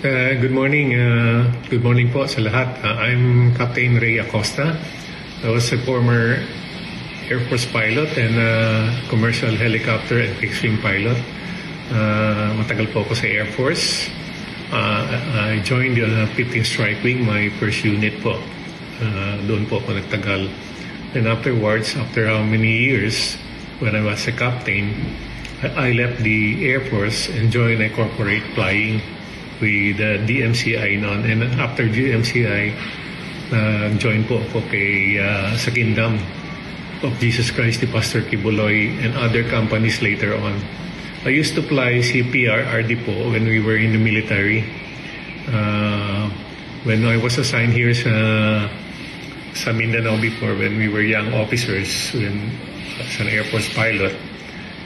Good morning. Good morning po sa lahat. I'm Captain Ray Acosta. I was a former Air Force pilot and commercial helicopter and fixed-wing pilot. Matagal po ako sa Air Force. I joined the 15th Strike Wing, my first unit po. Doon po ako nagtagal. And afterwards, after how many years, when I was a captain, I left the Air Force and joined a corporate flying with DMCI noon. And after DMCI, join po ako sa Kingdom of Jesus Christ, the Pastor Kibuloy, and other companies later on. I used to fly CPR-RD po when we were in the military. When I was assigned here sa Mindanao before, when we were young officers, when as an Air Force pilot,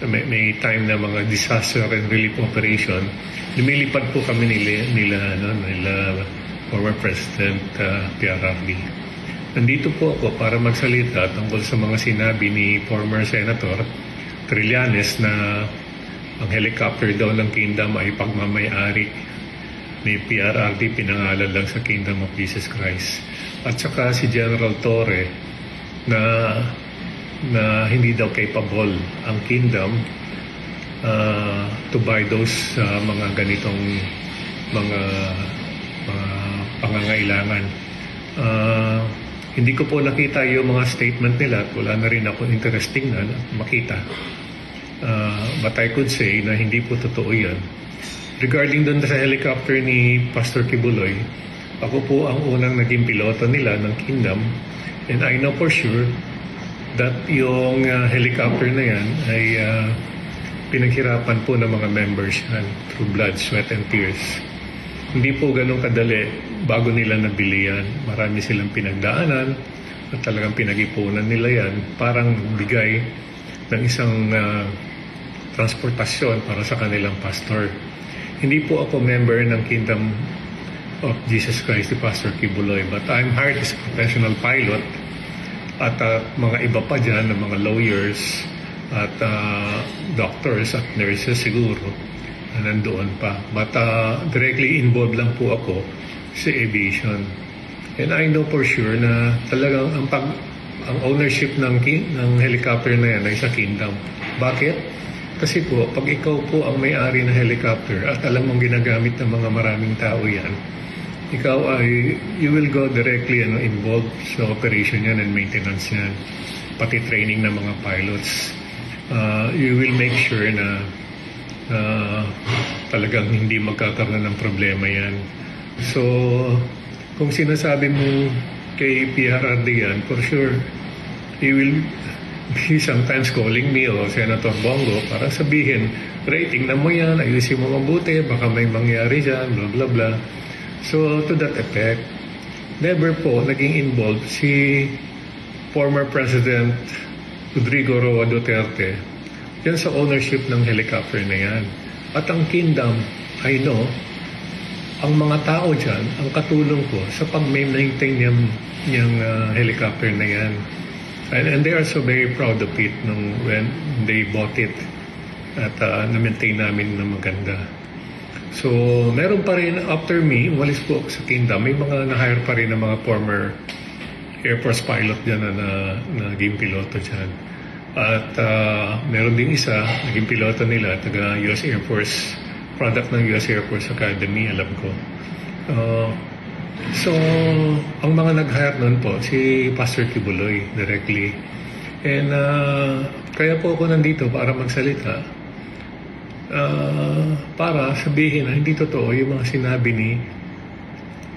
may time na mga disaster and relief operation, lumilipad po kami nila former President PRRD. Nandito po ako para magsalita tungkol sa mga sinabi ni former Senator Trillanes na ang helicopter daw ng Kingdom ay pagmamayari ni PRRD, pinangalan lang sa Kingdom of Jesus Christ. At saka si General Torre na hindi daw capable ang Kingdom to buy those mga ganitong mga pangangailangan. Hindi ko po nakita yung mga statement nila at wala na rin ako interesting na makita. But I could say na hindi po totoo yan. Regarding doon sa helicopter ni Pastor Kibuloy, ako po ang unang naging piloto nila ng Kingdom, and I know for sure that yung helicopter na yan ay pinaghirapan po ng mga members yan through blood, sweat, and tears. Hindi po ganun kadali bago nila nabili yan. Marami silang pinagdaanan at talagang pinag-ipunan nila yan. Parang bigay ng isang transportasyon para sa kanilang pastor. Hindi po ako member ng Kingdom of Jesus Christ, the Pastor Kibuloy, but I'm hired as a professional pilot. At mga iba pa dyan, ng mga lawyers at doctors at nurses siguro na nandoon pa. But directly involved lang po ako sa aviation. And I know for sure na talagang ang ownership ng helicopter na yan ay sa Kingdom. Bakit? Kasi po, pag ikaw po ang may-ari ng helicopter at alam mong ginagamit ng mga maraming tao yan, ikaw ay, you will go directly involved sa operation yan and maintenance yan, pati training ng mga pilots. You will make sure na talagang hindi magkakaroon ng problema yan. So, kung sinasabi mo kay PRRD yan, for sure, he will be sometimes calling me o Senator Bongo para sabihin, rating na mo yan, ayusin mo mabuti, baka may mangyari dyan, blah blah blah. So, to that effect, never po naging involved si former President Rodrigo Roa Duterte yan sa ownership ng helicopter na yan. At ang Kingdom, I know, ang mga tao dyan, ang katulong ko sa pag-maintain niyang helicopter na yan. And they are so very proud of it when they bought it at na-maintain namin na maganda. So, meron pa rin, after me, umalis po ako sa Kingdom, may mga na-hire pa rin ng mga former Air Force pilot dyan na naging piloto dyan. At meron din isa, naging piloto nila, taga US Air Force, product ng US Air Force Academy, alam ko. So, ang mga nag-hire nun po, si Pastor Kibuloy directly. And kaya po ako nandito para magsalita. Para sabihin na hindi totoo yung mga sinabi ni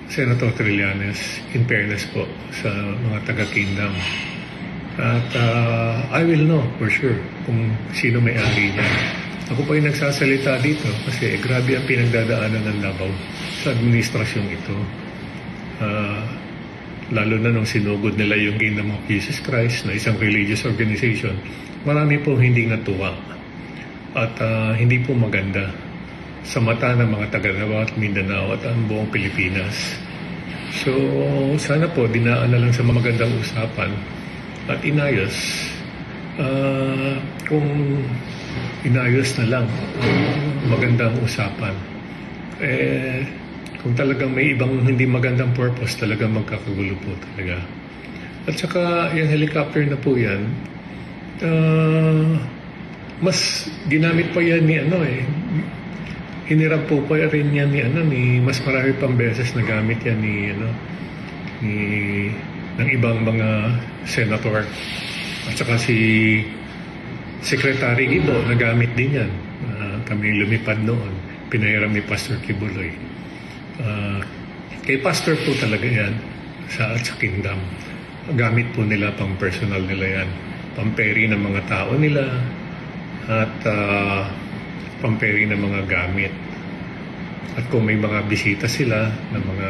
Senator Trillanes, in fairness po sa mga taga-Kingdom. At I will know for sure kung sino may-ari niya. Ako po yung nagsasalita dito kasi grabe ang pinagdadaanan ng Davao sa administrasyong ito. Lalo na nung sinugod nila yung Kingdom of Jesus Christ na isang religious organization, marami po hindi natuwa. At hindi po maganda sa mata ng mga taga-Davao at Mindanao at ang buong Pilipinas. So, sana po dinaan na lang sa magandang usapan at inayos. Kung inayos na lang magandang usapan, Kung talagang may ibang hindi magandang purpose, talagang magkakagulo po talaga. At saka, yung helicopter na po yan, mas ginamit pa yan ni hinirap po pa rin yan ni mas marami pang beses na gamit yan ng ibang mga senator. At saka si Secretary Gibo, nagamit din yan. Kami lumipad noon, pinahiram ni Pastor Kibuloy. Kay Pastor po talaga yan sa Kingdom. Gamit po nila pang personal nila yan. Pamperi ng mga tao nila at pamperi ng mga gamit. At kung may mga bisita sila ng mga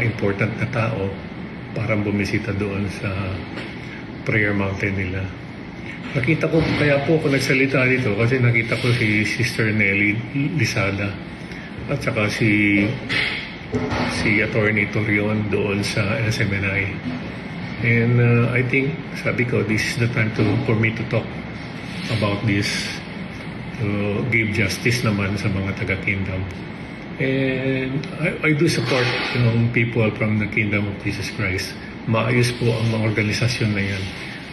important na tao, parang bumisita doon sa prayer mountain nila. Nakita ko, kaya po ako nagsalita dito kasi nakita ko si Sister Nelly Lisada at saka si Attorney Torion doon sa SMNI. And I think, sabi ko, this is the time for me to talk about this, to give justice naman sa mga taga-Kingdom. And I do support yung people from the Kingdom of Jesus Christ. Maayos po ang mga organisasyon na yan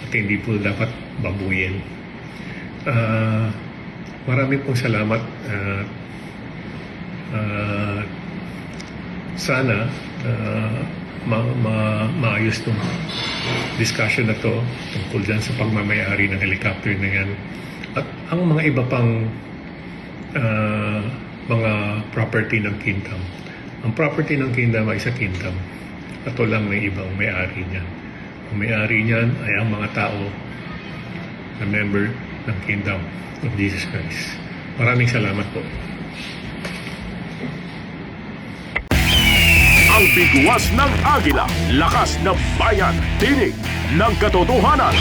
at hindi po dapat babuyin. Marami pong salamat. Sana maayos itong discussion na to tungkol dyan sa pagmamayari ng helicopter na yan. At ang mga iba pang mga property ng Kingdom. Ang property ng Kingdom ay sa Kingdom. At walang may ibang may-ari niyan. Ang may-ari niyan ay ang mga tao na member ng Kingdom of Jesus Christ. Maraming salamat po. Ang bigwas ng agila, lakas ng bayan, tinig ng katotohanan.